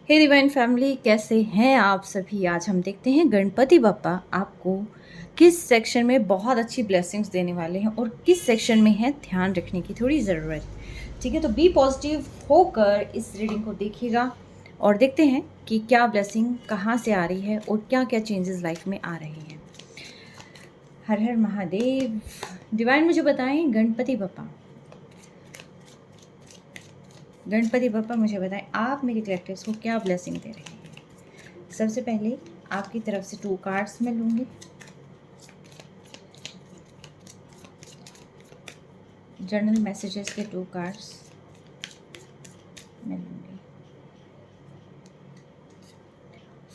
हे divine family, कैसे हैं आप सभी। आज हम देखते हैं गणपति बप्पा आपको किस सेक्शन में बहुत अच्छी ब्लेसिंग्स देने वाले हैं और किस सेक्शन में है ध्यान रखने की थोड़ी ज़रूरत। ठीक है, तो बी पॉजिटिव होकर इस रीडिंग को देखिएगा और देखते हैं कि क्या ब्लेसिंग कहाँ से आ रही है और क्या क्या चेंजेस लाइफ में आ रहे हैं। हर हर महादेव। डिवाइन मुझे बताएं, गणपति बप्पा मुझे बताएं, आप मेरे कलेक्टर्स को क्या ब्लेसिंग दे रहे हैं। सबसे पहले आपकी तरफ से 2 कार्ड्स मैं लूँगी। जर्नल मैसेजेस के 2 कार्ड्स मैं लूँगी।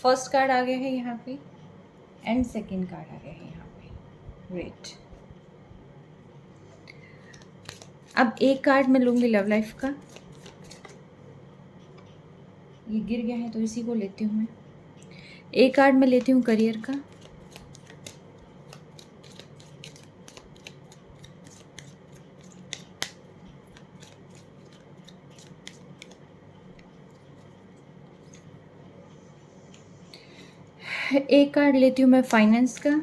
फर्स्ट कार्ड आ गया है यहाँ पे एंड सेकंड कार्ड आ गया है यहाँ पे। ग्रेट। अब एक कार्ड मैं लूँगी लव लाइफ का। ये गिर गया है तो इसी को लेती हूँ मैं। एक कार्ड मैं लेती हूँ करियर का। एक कार्ड लेती हूँ मैं फाइनेंस का।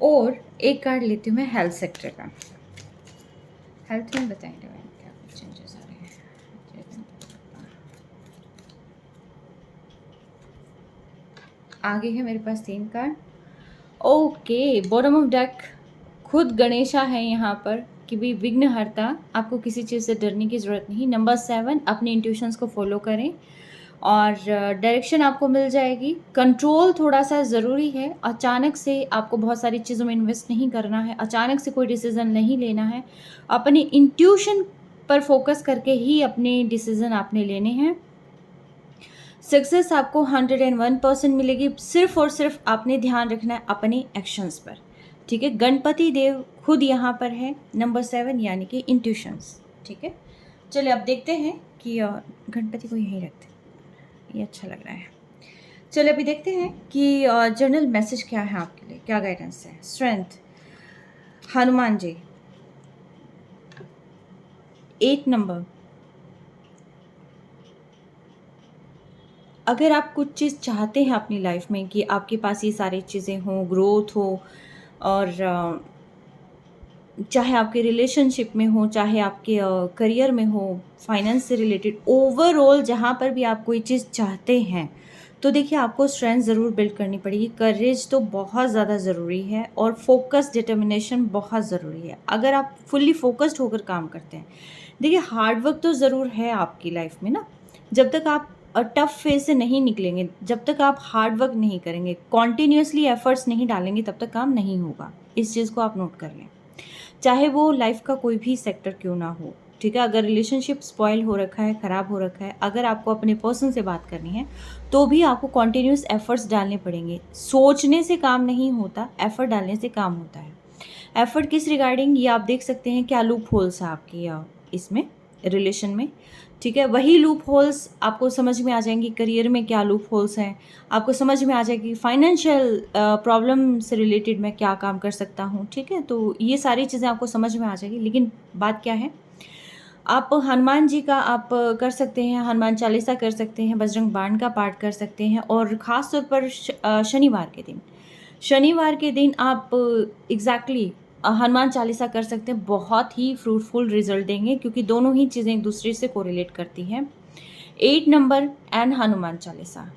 और एक कार्ड लेती हूँ मैं हेल्थ सेक्टर का। हेल्थ में बताएं डिवाइन क्या कुछ चेंजेस आ रहे हैं। आगे है मेरे पास 3 card. Okay, bottom of deck खुद गणेशा है यहाँ पर कि भी विघ्नहर्ता, आपको किसी चीज़ से डरने की ज़रूरत नहीं। नंबर 7, अपने इंट्यूशंस को फॉलो करें और डायरेक्शन आपको मिल जाएगी। कंट्रोल थोड़ा सा ज़रूरी है। अचानक से आपको बहुत सारी चीज़ों में इन्वेस्ट नहीं करना है, अचानक से कोई डिसीज़न नहीं लेना है। अपनी इंट्यूशन पर फोकस करके ही अपने डिसीज़न आपने लेने हैं। सक्सेस आपको 101% मिलेगी। सिर्फ और सिर्फ आपने ध्यान रखना है अपने एक्शंस पर। ठीक है, गणपति देव खुद यहाँ पर है। नंबर 7 यानी कि इंट्यूशंस। ठीक है, चलिए अब देखते हैं कि गणपति को यहीं रखते हैं, ये अच्छा लग रहा है। चलिए अभी देखते हैं कि जर्नल मैसेज क्या है आपके लिए, क्या गाइडेंस है। स्ट्रेंथ, हनुमान जी। 8 नंबर, अगर आप कुछ चीज़ चाहते हैं अपनी लाइफ में कि आपके पास ये सारी चीज़ें हों, ग्रोथ हो, और चाहे आपके रिलेशनशिप में हो, चाहे आपके करियर में हो, फाइनेंस से रिलेटेड, ओवरऑल जहाँ पर भी आप कोई चीज़ चाहते हैं, तो देखिए आपको स्ट्रेंथ ज़रूर बिल्ड करनी पड़ेगी। करेज तो बहुत ज़्यादा ज़रूरी है और फोकस, डिटर्मिनेशन बहुत ज़रूरी है। अगर आप फुल्ली फोकस्ड होकर काम करते हैं, देखिए हार्डवर्क तो ज़रूर है आपकी लाइफ में ना। जब तक आप टफ फेज से नहीं निकलेंगे, जब तक आप हार्डवर्क नहीं करेंगे, कॉन्टीन्यूसली एफर्ट्स नहीं डालेंगे, तब तक काम नहीं होगा। इस चीज़ को आप नोट कर लें, चाहे वो लाइफ का कोई भी सेक्टर क्यों ना हो। ठीक है, अगर रिलेशनशिप स्पॉइल हो रखा है, ख़राब हो रखा है, अगर आपको अपने पर्सन से बात करनी है तो भी आपको कॉन्टीन्यूस एफर्ट्स डालने पड़ेंगे। सोचने से काम नहीं होता, एफर्ट डालने से काम होता है। एफर्ट किस रिगार्डिंग, ये आप देख सकते हैं क्या लूप होल्स है आपकी इसमें रिलेशन में। ठीक है, वही लूप होल्स आपको समझ में आ जाएंगी। करियर में क्या लूप होल्स हैं आपको समझ में आ जाएगी। फाइनेंशियल प्रॉब्लम से रिलेटेड मैं क्या काम कर सकता हूँ। ठीक है, तो ये सारी चीज़ें आपको समझ में आ जाएगी। लेकिन बात क्या है, आप हनुमान जी का आप कर सकते हैं, हनुमान चालीसा कर सकते हैं, बजरंग बाण का पाठ कर सकते हैं। और ख़ास तौर पर शनिवार के दिन आप एग्जैक्टली हनुमान चालीसा कर सकते हैं। बहुत ही फ्रूटफुल रिजल्ट देंगे क्योंकि दोनों ही चीज़ें एक दूसरे से कोरिलेट करती हैं। 8 number and Hanuman Chalisa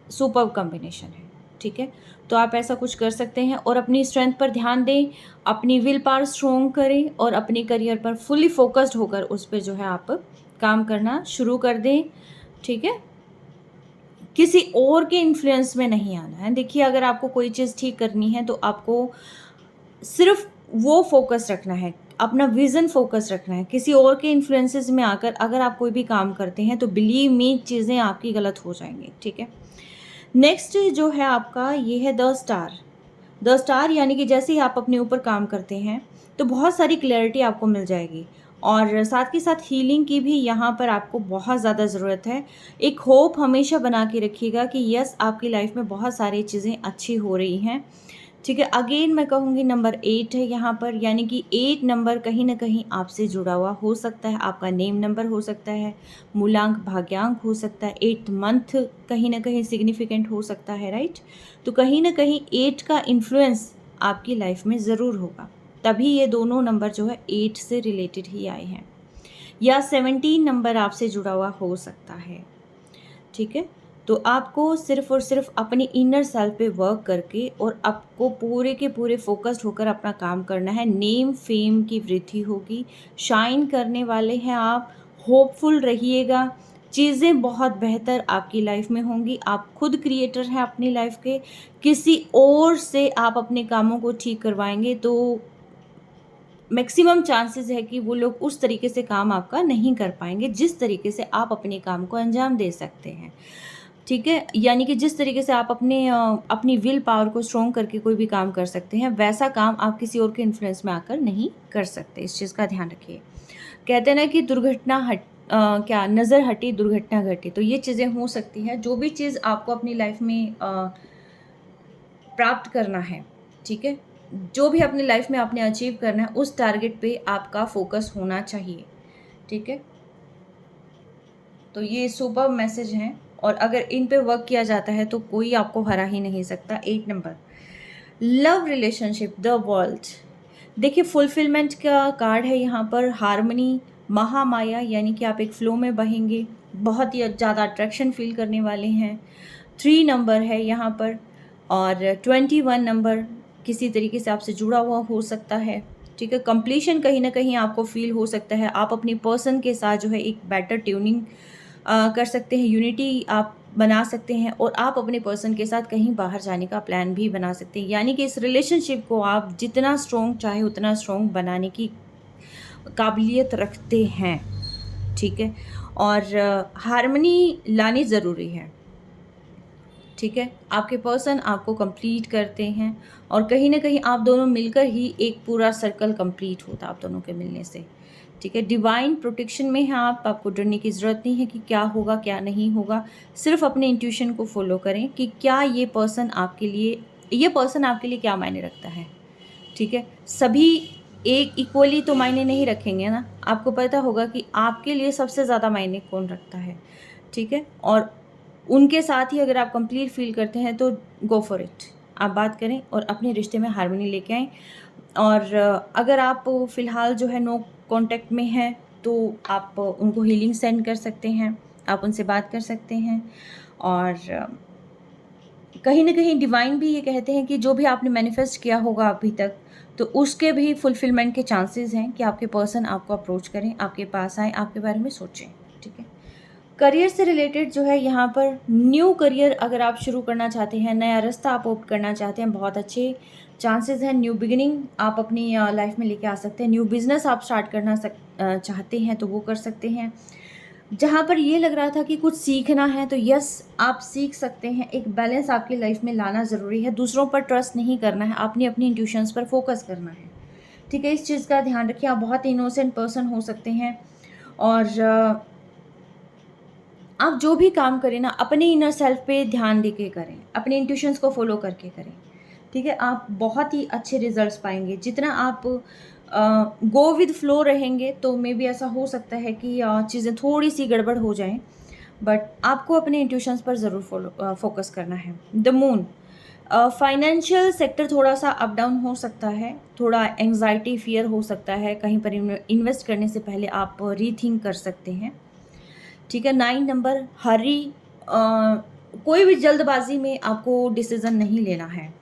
super combination है। ठीक है, तो आप ऐसा कुछ कर सकते हैं और अपनी स्ट्रेंथ पर ध्यान दें, अपनी विल पावर स्ट्रोंग करें और अपने करियर पर फुली फोकस्ड होकर उस पर जो है आप काम करना शुरू कर दें। ठीक है, किसी और के इन्फ्लुएंस में नहीं आना है। देखिए, अगर आपको कोई चीज़ ठीक करनी है तो आपको सिर्फ वो फोकस रखना है, अपना विज़न फोकस रखना है। किसी और के इन्फ्लुएंसेस में आकर अगर आप कोई भी काम करते हैं तो बिलीव मी, चीज़ें आपकी गलत हो जाएंगी। ठीक है, नेक्स्ट जो है आपका ये है द स्टार। द स्टार यानी कि जैसे ही आप अपने ऊपर काम करते हैं तो बहुत सारी क्लैरिटी आपको मिल जाएगी और साथ के साथ हीलिंग की भी यहाँ पर आपको बहुत ज़्यादा ज़रूरत है। एक होप हमेशा बना के रखिएगा कि यस, आपकी लाइफ में बहुत सारी चीज़ें अच्छी हो रही हैं। ठीक है। अगेन मैं कहूँगी नंबर 8 है यहाँ पर, यानी कि 8 नंबर कहीं न कहीं आपसे जुड़ा हुआ हो सकता है, आपका नेम नंबर हो सकता है, मूलांक, भाग्यांक हो सकता है, 8th मंथ कहीं न कहीं सिग्निफिकेंट हो सकता है, राइट? तो कहीं न कहीं 8 का इन्फ्लुएंस आपकी लाइफ में ज़रूर होगा, तभी ये दोनों नंबर जो है 8 से रिलेटेड ही आए हैं। या 17 नंबर आपसे जुड़ा हुआ हो सकता है, ठीक है। तो आपको सिर्फ़ और सिर्फ़ अपनी इनर सेल्फ पे वर्क करके और आपको पूरे के पूरे फ़ोकस्ड होकर अपना काम करना है। नेम फेम की वृद्धि होगी, शाइन करने वाले हैं आप, होपफुल रहिएगा, चीज़ें बहुत बेहतर आपकी लाइफ में होंगी। आप खुद क्रिएटर हैं अपनी लाइफ के, किसी और से आप अपने कामों को ठीक करवाएँगे तो मैक्सिमम चांसेस है कि वो लोग उस तरीके से काम आपका नहीं कर पाएँगे, जिस तरीके से आप अपने काम को अंजाम दे सकते हैं, ठीक है? यानी कि जिस तरीके से आप अपनी विल पावर को स्ट्रॉन्ग करके कोई भी काम कर सकते हैं, वैसा काम आप किसी और के इन्फ्लुएंस में आकर नहीं कर सकते, इस चीज़ का ध्यान रखिए। कहते हैं ना कि क्या नज़र हटी दुर्घटना घटी, तो ये चीज़ें हो सकती हैं। जो भी चीज़ आपको अपनी लाइफ में प्राप्त करना है, ठीक है? जो भी अपनी लाइफ में आपने अचीव करना है, उस टारगेट पे आपका फ़ोकस होना चाहिए, ठीक है? तो ये सुपर्ब मैसेज हैं और अगर इन पे वर्क किया जाता है तो कोई आपको हरा ही नहीं सकता। 8 number, love relationship, the world. देखिए फुलफिलमेंट का कार्ड है यहाँ पर, हार्मनी, महामाया, यानी कि आप एक फ्लो में बहेंगे, बहुत ही ज़्यादा अट्रैक्शन फील करने वाले हैं। 3 नंबर है यहाँ पर और 21 नंबर किसी तरीके से आपसे जुड़ा हुआ हो सकता है, ठीक है। कंप्लीशन कहीं ना कहीं आपको फील हो सकता है। आप अपनी पर्सन के साथ जो है एक बेटर ट्यूनिंग कर सकते हैं, यूनिटी आप बना सकते हैं और आप अपने पर्सन के साथ कहीं बाहर जाने का प्लान भी बना सकते हैं। यानी कि इस रिलेशनशिप को आप जितना स्ट्रॉन्ग चाहे उतना स्ट्रॉन्ग बनाने की काबिलियत रखते हैं, ठीक है। और हार्मनी लानी ज़रूरी है, ठीक है। आपके पर्सन आपको कंप्लीट करते हैं और कहीं ना कहीं आप दोनों मिलकर ही एक पूरा सर्कल कंप्लीट होता है आप दोनों के मिलने से, ठीक है। डिवाइन प्रोटेक्शन में है आप, आपको डरने की ज़रूरत नहीं है कि क्या होगा क्या नहीं होगा। सिर्फ अपने इंट्यूशन को फॉलो करें कि क्या ये पर्सन आपके लिए क्या मायने रखता है, ठीक है। सभी एक इक्वली तो मायने नहीं रखेंगे ना, आपको पता होगा कि आपके लिए सबसे ज़्यादा मायने कौन रखता है, ठीक है। और उनके साथ ही अगर आप कंप्लीट फील करते हैं तो गो फॉर इट, आप बात करें और अपने रिश्ते में हार्मनी लेके आएँ। और अगर आप फ़िलहाल जो है नो कांटेक्ट में हैं तो आप उनको हीलिंग सेंड कर सकते हैं, आप उनसे बात कर सकते हैं। और कहीं न कहीं डिवाइन भी ये कहते हैं कि जो भी आपने मैनिफेस्ट किया होगा अभी तक, तो उसके भी फुलफिलमेंट के चांसेस हैं कि आपके पर्सन आपको अप्रोच करें, आपके पास आएँ, आपके बारे में सोचें, ठीक है। करियर से रिलेटेड जो है यहाँ पर न्यू करियर अगर आप शुरू करना चाहते हैं, नया रास्ता आप ओप्ट करना चाहते हैं, बहुत अच्छे चांसेस हैं। न्यू बिगिनिंग आप अपनी लाइफ में लेके आ सकते हैं। न्यू बिजनेस आप स्टार्ट करना चाहते हैं तो वो कर सकते हैं। जहाँ पर ये लग रहा था कि कुछ सीखना है तो यस आप सीख सकते हैं। एक बैलेंस आपकी लाइफ में लाना ज़रूरी है, दूसरों पर ट्रस्ट नहीं करना है, आपने अपनी इंट्यूशंस पर फोकस करना है, ठीक है। इस चीज़ का ध्यान रखिए। आप बहुत इनोसेंट पर्सन हो सकते हैं और आप जो भी काम करें ना अपने इनर सेल्फ पे ध्यान दे के करें, अपने इंट्यूशंस को फॉलो करके करें, ठीक है। आप बहुत ही अच्छे रिजल्ट्स पाएंगे। जितना आप गो विद फ्लो रहेंगे तो मे बी ऐसा हो सकता है कि चीज़ें थोड़ी सी गड़बड़ हो जाएं, बट आपको अपने इंट्यूशंस पर ज़रूर फोकस करना है। द मून, फाइनेंशियल सेक्टर थोड़ा सा अप डाउन हो सकता है, थोड़ा एंग्जाइटी फियर हो सकता है, कहीं पर इन्वेस्ट करने से पहले आप रीथिंक कर सकते हैं, ठीक है। 9 नंबर, हरी, कोई भी जल्दबाजी में आपको डिसीज़न नहीं लेना है,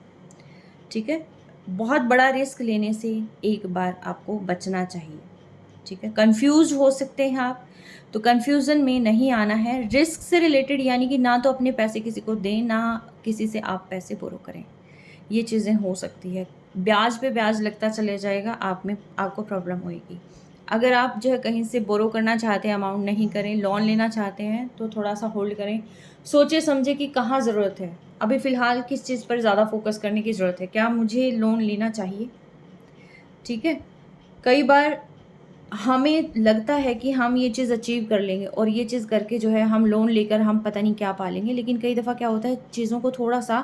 ठीक है। बहुत बड़ा रिस्क लेने से एक बार आपको बचना चाहिए, ठीक है। कंफ्यूज हो सकते हैं आप, तो कंफ्यूजन में नहीं आना है। रिस्क से रिलेटेड यानी कि ना तो अपने पैसे किसी को दें, ना किसी से आप पैसे बोरो करें, ये चीज़ें हो सकती है। ब्याज पे ब्याज लगता चले जाएगा, आपको प्रॉब्लम होएगी। अगर आप जो है कहीं से बोरो करना चाहते हैं, अमाउंट नहीं करें, लोन लेना चाहते हैं तो थोड़ा सा होल्ड करें, सोचे समझे कि कहाँ ज़रूरत है, अभी फ़िलहाल किस चीज़ पर ज़्यादा फोकस करने की ज़रूरत है, क्या मुझे लोन लेना चाहिए, ठीक है। कई बार हमें लगता है कि हम ये चीज़ अचीव कर लेंगे और ये चीज़ करके जो है हम लोन लेकर हम पता नहीं क्या पालेंगे, लेकिन कई दफ़ा क्या होता है चीज़ों को थोड़ा सा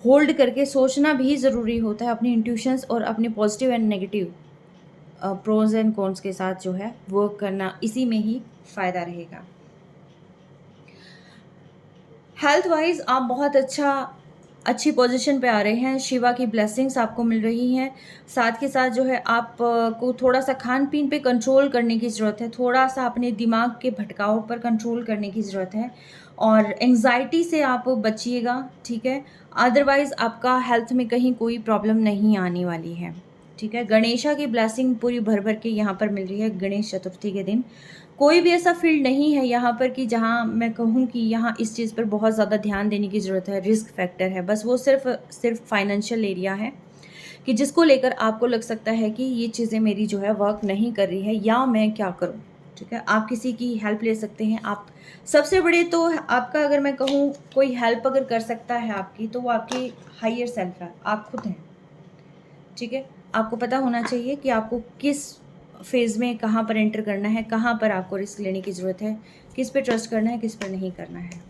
होल्ड करके सोचना भी ज़रूरी होता है, अपनी इंट्यूशंस और अपने positive and negative pros and cons के साथ जो है वर्क करना, इसी में ही फ़ायदा रहेगा। हेल्थ वाइज आप बहुत अच्छी पोजीशन पे आ रहे हैं, शिवा की ब्लेसिंग्स आपको मिल रही हैं। साथ के साथ जो है आप को थोड़ा सा खान पीन पे कंट्रोल करने की ज़रूरत है, थोड़ा सा अपने दिमाग के भटकाव पर कंट्रोल करने की ज़रूरत है, और एंग्जाइटी से आप बचिएगा, ठीक है। अदरवाइज़ आपका हेल्थ में कहीं कोई प्रॉब्लम नहीं आने वाली है, ठीक है। गणेशा की ब्लेसिंग पूरी भर भर के यहाँ पर मिल रही है गणेश चतुर्थी के दिन। कोई भी ऐसा फील्ड नहीं है यहाँ पर कि जहाँ मैं कहूँ कि यहाँ इस चीज़ पर बहुत ज़्यादा ध्यान देने की ज़रूरत है, रिस्क फैक्टर है। बस वो सिर्फ फाइनेंशियल एरिया है कि जिसको लेकर आपको लग सकता है कि ये चीज़ें मेरी जो है वर्क नहीं कर रही है, या मैं क्या करूँ, ठीक है। आप किसी की हेल्प ले सकते हैं। आप सबसे बड़े तो आपका, अगर मैं कहूँ कोई हेल्प अगर कर सकता है आपकी, तो वो आपकी हायर सेल्फ है, आप खुद हैं, ठीक है। आपको पता होना चाहिए कि आपको किस फेज़ में कहाँ पर एंटर करना है, कहाँ पर आपको रिस्क लेने की ज़रूरत है, किस पे ट्रस्ट करना है, किस पर नहीं करना है।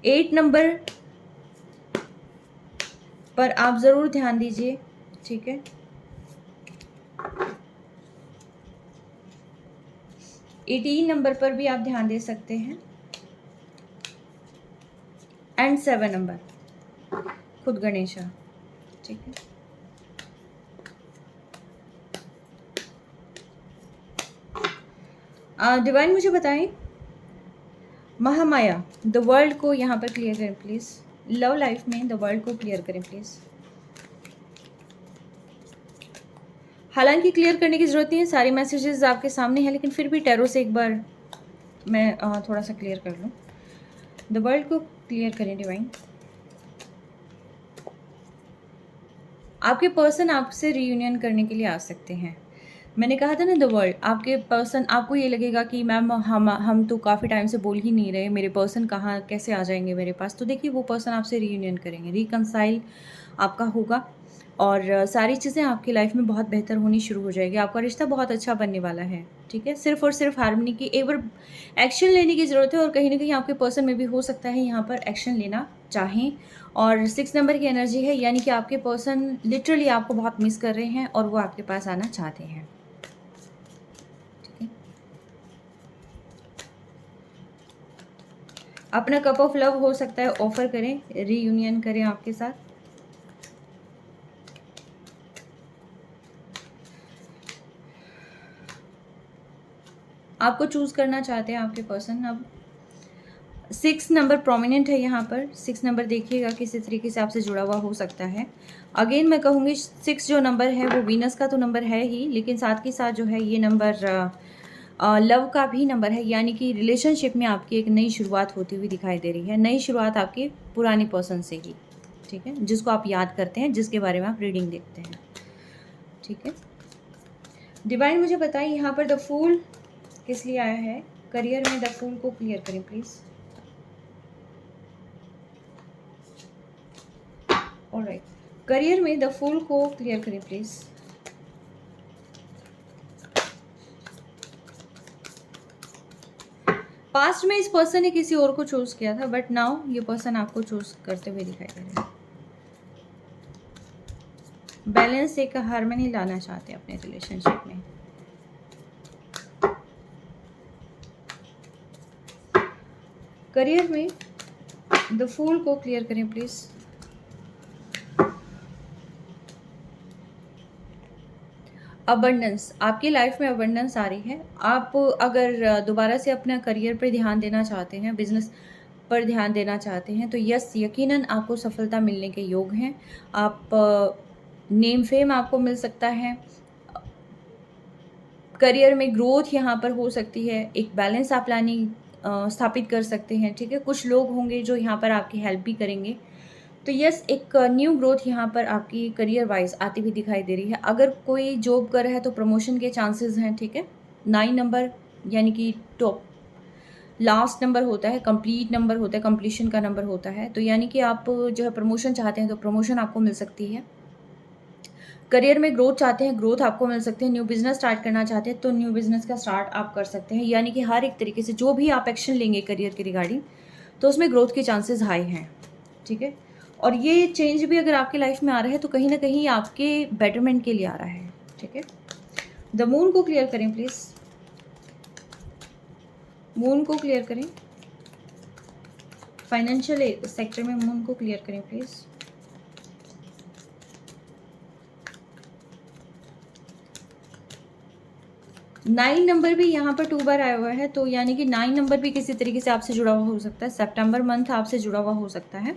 एट नंबर पर आप ज़रूर ध्यान दीजिए, ठीक है। 18 नंबर पर भी आप ध्यान दे सकते हैं, एंड 7 नंबर खुद गणेशा, ठीक है। डिवाइन मुझे बताएं, महामाया द वर्ल्ड को यहाँ पर क्लियर करें प्लीज़। लव लाइफ में द वर्ल्ड को क्लियर करें प्लीज़। हालांकि क्लियर करने की ज़रूरत नहीं है, सारे मैसेजेस आपके सामने हैं, लेकिन फिर भी टैरो से एक बार मैं थोड़ा सा क्लियर कर लूँ। द वर्ल्ड को क्लियर करें डिवाइन। आपके पर्सन आपसे रीयूनियन करने के लिए आ सकते हैं। मैंने कहा था ना, द वर्ल्ड, आपके पर्सन, आपको ये लगेगा कि मैम हम तो काफ़ी टाइम से बोल ही नहीं रहे, मेरे पर्सन कहाँ कैसे आ जाएंगे मेरे पास। तो देखिए, वो पर्सन आपसे रीयूनियन करेंगे, रिकंसाइल आपका होगा, और सारी चीज़ें आपकी लाइफ में बहुत बेहतर होनी शुरू हो जाएगी। आपका रिश्ता बहुत अच्छा बनने वाला है, ठीक है। सिर्फ और सिर्फ हार्मनी की एक बार एक्शन लेने की ज़रूरत है, और कहीं ना कहीं आपके पर्सन में भी हो सकता है यहाँ पर एक्शन लेना चाहें। और 6 नंबर की एनर्जी है, यानी कि आपके पर्सन लिटरली आपको बहुत मिस कर रहे हैं और वो आपके पास आना चाहते हैं, ठीक है। अपना कप ऑफ लव हो सकता है ऑफर करें, रीयूनियन करें आपके साथ। आपको चूज करना चाहते हैं आपके पर्सन। अब 6 नंबर प्रोमिनेंट है यहाँ पर। 6 नंबर देखिएगा किसी तरीके से आपसे जुड़ा हुआ हो सकता है। अगेन मैं कहूँगी 6 जो नंबर है वो वीनस का तो नंबर है ही, लेकिन साथ के साथ जो है ये नंबर लव का भी नंबर है, यानी कि रिलेशनशिप में आपकी एक नई शुरुआत होती हुई दिखाई दे रही है। नई शुरुआत आपके पुराने पर्सन से ही, ठीक है, जिसको आप याद करते हैं, जिसके बारे में आप रीडिंग देखते हैं, ठीक है। डिवाइन मुझे बताएं, यहाँ पर द फूल किस लिए आया है? करियर में द फूल को क्लियर करें प्लीज़। ऑलराइट, करियर में द फूल को क्लियर करें प्लीज़। पास्ट में इस पर्सन ने किसी और को चूज किया था, बट नाउ ये पर्सन आपको चूज करते हुए दिखाई दे रहे हैं। बैलेंस, एक हार्मनी लाना चाहते हैं अपने रिलेशनशिप में। करियर में द फूल को क्लियर करें प्लीज। अबंडेंस, आपकी लाइफ में अबंडेंस आ रही है। आप अगर दोबारा से अपना करियर पर ध्यान देना चाहते हैं, बिजनेस पर ध्यान देना चाहते हैं, तो यस, यकीनन आपको सफलता मिलने के योग हैं। आप नेम फेम आपको मिल सकता है, करियर में ग्रोथ यहाँ पर हो सकती है, एक बैलेंस आप लानी स्थापित कर सकते हैं, ठीक है। कुछ लोग होंगे जो यहाँ पर आपकी हेल्प भी करेंगे। तो यस, एक न्यू ग्रोथ यहाँ पर आपकी करियर वाइज आती हुई दिखाई दे रही है। अगर कोई जॉब कर रहा है तो प्रमोशन के चांसेस हैं, ठीक है। 9 नंबर यानी कि टॉप लास्ट नंबर होता है, कंप्लीट नंबर होता है, कंप्लीशन का नंबर होता है। तो यानी कि आप जो है प्रमोशन चाहते हैं तो प्रमोशन आपको मिल सकती है। करियर में ग्रोथ चाहते हैं, ग्रोथ आपको मिल सकती है। न्यू बिज़नेस स्टार्ट करना चाहते हैं तो न्यू बिज़नेस का स्टार्ट आप कर सकते हैं। यानी कि हर एक तरीके से जो भी आप एक्शन लेंगे करियर के रिगार्डिंग, तो उसमें ग्रोथ के चांसेस हाई हैं, ठीक है। और ये चेंज भी अगर आपकी लाइफ में आ रहा है तो कहीं ना कहीं आपके बेटरमेंट के लिए आ रहा है, ठीक है। द मून को क्लियर करें प्लीज़, मून को क्लियर करें, फाइनेंशियल सेक्टर में मून को क्लियर करें प्लीज़। नाइन नंबर भी यहाँ पर 2 बार आया हुआ है, तो यानी कि 9 नंबर भी किसी तरीके से आपसे जुड़ा हुआ हो सकता है। सितंबर मंथ आपसे जुड़ा हुआ हो सकता है।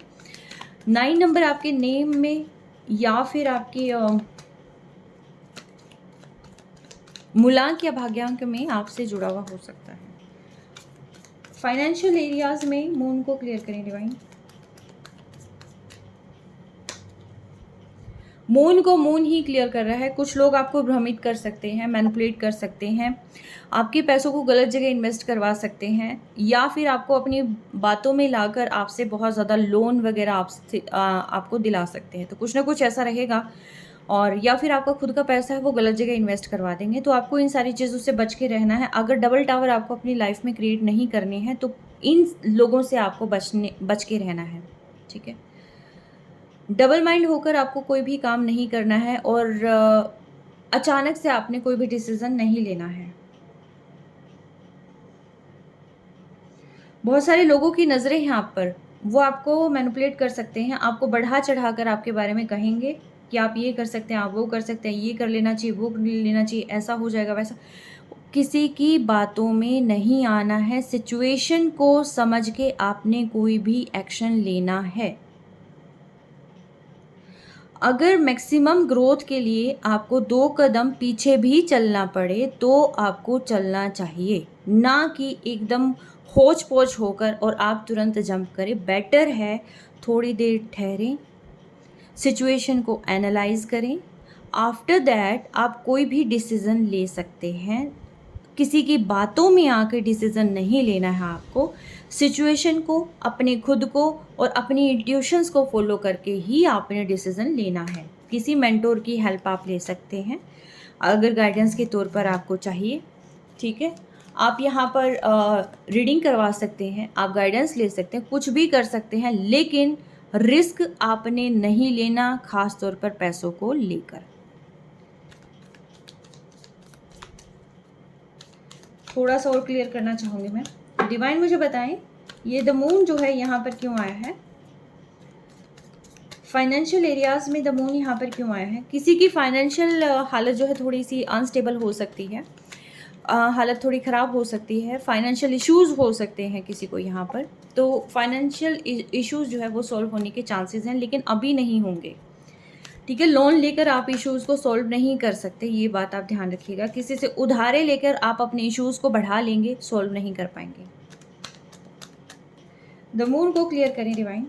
9 नंबर आपके नेम में या फिर आपके मूलांक या भाग्यांक में आपसे जुड़ा हुआ हो सकता है। फाइनेंशियल एरियाज में मून को क्लियर करें डिवाइन। मून को मून ही क्लियर कर रहा है। कुछ लोग आपको भ्रमित कर सकते हैं, मैनिपुलेट कर सकते हैं, आपके पैसों को गलत जगह इन्वेस्ट करवा सकते हैं, या फिर आपको अपनी बातों में लाकर आपसे बहुत ज़्यादा लोन वगैरह आपको दिला सकते हैं। तो कुछ ना कुछ ऐसा रहेगा। और या फिर आपका खुद का पैसा है वो गलत जगह इन्वेस्ट करवा देंगे। तो आपको इन सारी चीज़ों से बच के रहना है। अगर डबल टावर आपको अपनी लाइफ में क्रिएट नहीं करने हैं तो इन लोगों से आपको बच के रहना है, ठीक है। डबल माइंड होकर आपको कोई भी काम नहीं करना है और अचानक से आपने कोई भी डिसीजन नहीं लेना है। बहुत सारे लोगों की नज़रें हैं आप पर, वो आपको मैनिपुलेट कर सकते हैं, आपको बढ़ा चढ़ा कर आपके बारे में कहेंगे कि आप ये कर सकते हैं, आप वो कर सकते हैं, ये कर लेना चाहिए, वो कर लेना चाहिए, ऐसा हो जाएगा वैसा। किसी की बातों में नहीं आना है। सिचुएशन को समझ के आपने कोई भी एक्शन लेना है। अगर मैक्सिमम ग्रोथ के लिए आपको 2 कदम पीछे भी चलना पड़े तो आपको चलना चाहिए, ना कि एकदम होच पोच होकर और आप तुरंत जंप करें। बेटर है थोड़ी देर ठहरें, सिचुएशन को एनालाइज करें, आफ्टर दैट आप कोई भी डिसीज़न ले सकते हैं। किसी की बातों में आकर डिसीज़न नहीं लेना है आपको। सिचुएशन को, अपने खुद को और अपनी इंट्यूशंस को फॉलो करके ही आपने डिसीज़न लेना है। किसी मेंटोर की हेल्प आप ले सकते हैं अगर गाइडेंस के तौर पर आपको चाहिए, ठीक है। आप यहाँ पर रीडिंग करवा सकते हैं, आप गाइडेंस ले सकते हैं, कुछ भी कर सकते हैं, लेकिन रिस्क आपने नहीं लेना, खास तौर पर पैसों को लेकर। थोड़ा सा और क्लियर करना चाहूँगी मैं। डिवाइन मुझे बताएं ये द मून जो है यहाँ पर क्यों आया है, फाइनेंशियल एरियाज में द मून यहाँ पर क्यों आया है। किसी की फाइनेंशियल हालत जो है थोड़ी सी अनस्टेबल हो सकती है, हालत थोड़ी ख़राब हो सकती है, फाइनेंशियल इश्यूज़ हो सकते हैं किसी को यहाँ पर। तो फाइनेंशियल इश्यूज़ जो है वो सॉल्व होने के चांसेस हैं, लेकिन अभी नहीं होंगे, ठीक है। लोन लेकर आप इश्यूज़ को सॉल्व नहीं कर सकते, ये बात आप ध्यान रखिएगा। किसी से उधारे लेकर आप अपने इश्यूज़ को बढ़ा लेंगे, सॉल्व नहीं कर पाएंगे। द मून को क्लियर करें डिवाइन।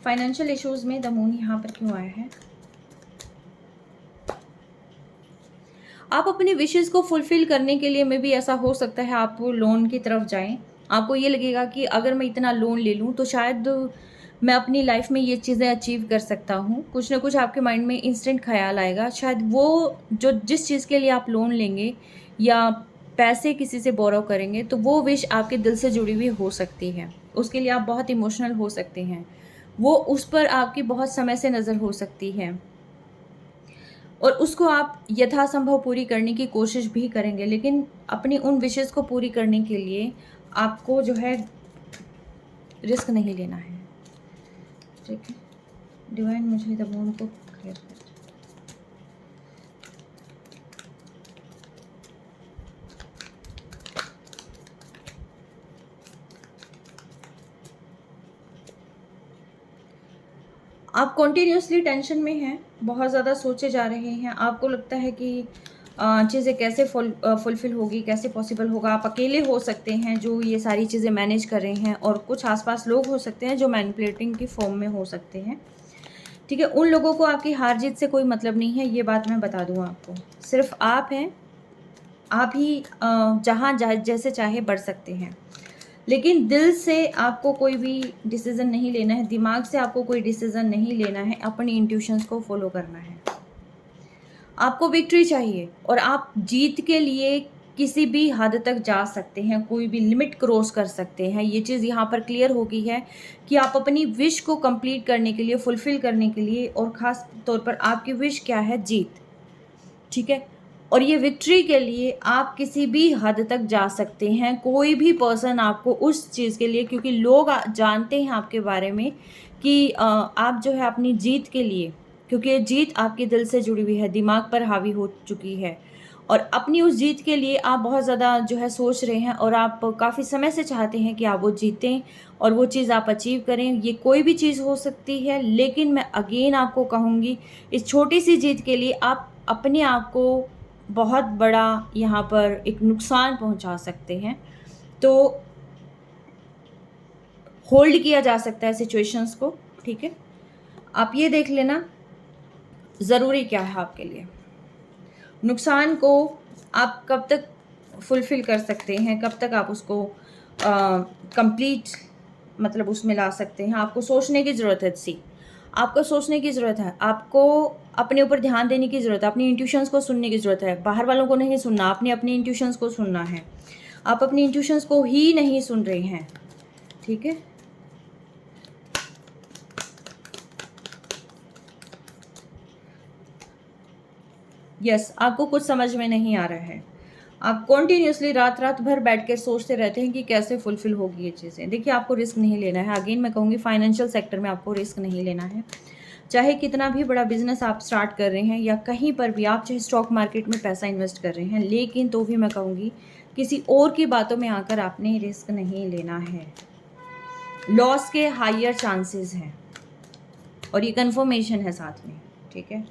फाइनेंशियल इश्यूज़ में द मून यहाँ पर क्यों आया है। आप अपनी विशेज़ को फुलफ़िल करने के लिए में भी ऐसा हो सकता है आप लोन की तरफ जाएं। आपको ये लगेगा कि अगर मैं इतना लोन ले लूँ तो शायद मैं अपनी लाइफ में ये चीज़ें अचीव कर सकता हूँ। कुछ ना कुछ आपके माइंड में इंस्टेंट ख्याल आएगा। शायद वो जो जिस चीज़ के लिए आप लोन लेंगे या पैसे किसी से बोरो करेंगे तो वो विश आपके दिल से जुड़ी हुई हो सकती है। उसके लिए आप बहुत इमोशनल हो सकते हैं, वो उस पर आपकी बहुत समय से नज़र हो सकती है और उसको आप यथासंभव पूरी करने की कोशिश भी करेंगे। लेकिन अपनी उन विशेज़ को पूरी करने के लिए आपको जो है रिस्क नहीं लेना है, ठीक है। डिवाइन मुझे द मून को क्लियर कर। आप कॉन्टीन्यूसली टेंशन में हैं, बहुत ज़्यादा सोचे जा रहे हैं। आपको लगता है कि चीज़ें कैसे फुलफ़िल होगी, कैसे पॉसिबल होगा। आप अकेले हो सकते हैं जो ये सारी चीज़ें मैनेज कर रहे हैं, और कुछ आसपास लोग हो सकते हैं जो मैनिपुलेटिंग की फॉर्म में हो सकते हैं, ठीक है। उन लोगों को आपकी हार जीत से कोई मतलब नहीं है, ये बात मैं बता दूँ आपको। सिर्फ आप हैं, आप ही जहाँ जैसे चाहे बढ़ सकते हैं, लेकिन दिल से आपको कोई भी डिसीज़न नहीं लेना है, दिमाग से आपको कोई डिसीज़न नहीं लेना है, अपनी इंट्यूशंस को फॉलो करना है। आपको विक्ट्री चाहिए और आप जीत के लिए किसी भी हद तक जा सकते हैं, कोई भी लिमिट क्रॉस कर सकते हैं। ये चीज़ यहाँ पर क्लियर हो गई है कि आप अपनी विश को कंप्लीट करने के लिए, फुलफ़िल करने के लिए, और ख़ास तौर पर आपकी विश क्या है? जीत। ठीक है? और ये विक्ट्री के लिए आप किसी भी हद तक जा सकते हैं। कोई भी पर्सन आपको उस चीज़ के लिए, क्योंकि लोग जानते हैं आपके बारे में कि आप जो है अपनी जीत के लिए, क्योंकि ये जीत आपके दिल से जुड़ी हुई है, दिमाग पर हावी हो चुकी है, और अपनी उस जीत के लिए आप बहुत ज़्यादा जो है सोच रहे हैं, और आप काफ़ी समय से चाहते हैं कि आप वो जीतें और वो चीज़ आप अचीव करें। ये कोई भी चीज़ हो सकती है, लेकिन मैं अगेन आपको कहूँगी, इस छोटी सी जीत के लिए आप अपने आप को बहुत बड़ा यहाँ पर एक नुकसान पहुँचा सकते हैं। तो होल्ड किया जा सकता है सिचुएशंस को, ठीक है? आप ये देख लेना ज़रूरी क्या है आपके लिए। नुकसान को आप कब तक फुलफ़िल कर सकते हैं, कब तक आप उसको कंप्लीट मतलब उसमें ला सकते हैं, आपको सोचने की ज़रूरत है। आपको सोचने की ज़रूरत है, आपको अपने ऊपर ध्यान देने की ज़रूरत है, अपनी इंट्यूशंस को सुनने की ज़रूरत है। बाहर वालों को नहीं सुनना, आपने अपनी इंट्यूशंस को सुनना है। आप अपनी इंट्यूशंस को ही नहीं सुन रहे हैं, ठीक है? यस, आपको कुछ समझ में नहीं आ रहा है। आप कॉन्टिन्यूसली रात भर बैठ कर सोचते रहते हैं कि कैसे फुलफ़िल होगी ये चीज़ें। देखिए, आपको रिस्क नहीं लेना है। अगेन मैं कहूँगी, फाइनेंशियल सेक्टर में आपको रिस्क नहीं लेना है। चाहे कितना भी बड़ा बिज़नेस आप स्टार्ट कर रहे हैं, या कहीं पर भी आप चाहे स्टॉक मार्केट में पैसा इन्वेस्ट कर रहे हैं, लेकिन तो भी मैं कहूँगी किसी और की बातों में आकर आपने रिस्क नहीं लेना है। लॉस के हायर चांसेस हैं, और ये कन्फर्मेशन है साथ में, ठीक है?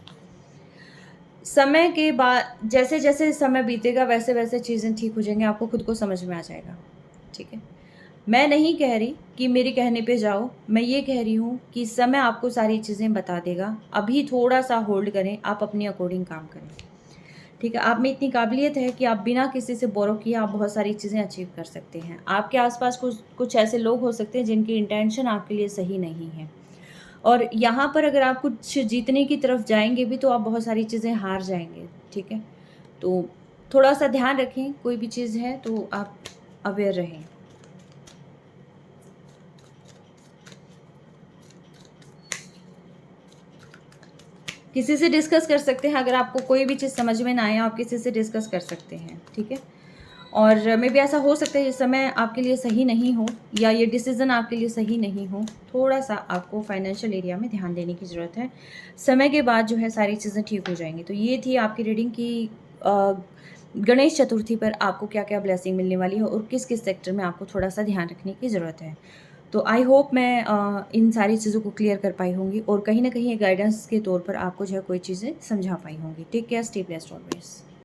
समय के बाद जैसे जैसे समय बीतेगा, वैसे वैसे चीज़ें ठीक हो जाएंगी, आपको खुद को समझ में आ जाएगा, ठीक है? मैं नहीं कह रही कि मेरे कहने पे जाओ, मैं ये कह रही हूँ कि समय आपको सारी चीज़ें बता देगा। अभी थोड़ा सा होल्ड करें, आप अपने अकॉर्डिंग काम करें, ठीक है? आप में इतनी काबिलियत है कि आप बिना किसी से बोरो किए आप बहुत सारी चीज़ें अचीव कर सकते हैं। आपके आसपास कुछ कुछ ऐसे लोग हो सकते हैं जिनकी इंटेंशन आपके लिए सही नहीं है, और यहाँ पर अगर आप कुछ जीतने की तरफ जाएँगे भी, तो आप बहुत सारी चीज़ें हार जाएँगे, ठीक है? तो थोड़ा-सा ध्यान रखें, कोई भी चीज़ है तो आप अवेयर रहें। किसी से डिस्कस कर सकते हैं, अगर आपको कोई भी चीज़ समझ में ना आए, आप किसी से डिस्कस कर सकते हैं, ठीक है? और मे बी ऐसा हो सकता है इस समय आपके लिए सही नहीं हो, या ये डिसीज़न आपके लिए सही नहीं हो। थोड़ा-सा आपको फाइनेंशियल एरिया में ध्यान देने की ज़रूरत है। समय के बाद जो है सारी चीज़ें ठीक हो जाएँगी। तो ये थी आपकी रीडिंग की गणेश चतुर्थी पर आपको क्या-क्या ब्लेसिंग मिलने वाली है, और किस-किस सेक्टर में आपको थोड़ा-सा ध्यान रखने की ज़रूरत है। तो आई होप मैं इन सारी चीज़ों को क्लियर कर पाई होंगी, और कहीं न कहीं गाइडेंस के तौर पर आपको जो है कोई चीज़ें समझा पाई होंगी। Take care, stay blessed always.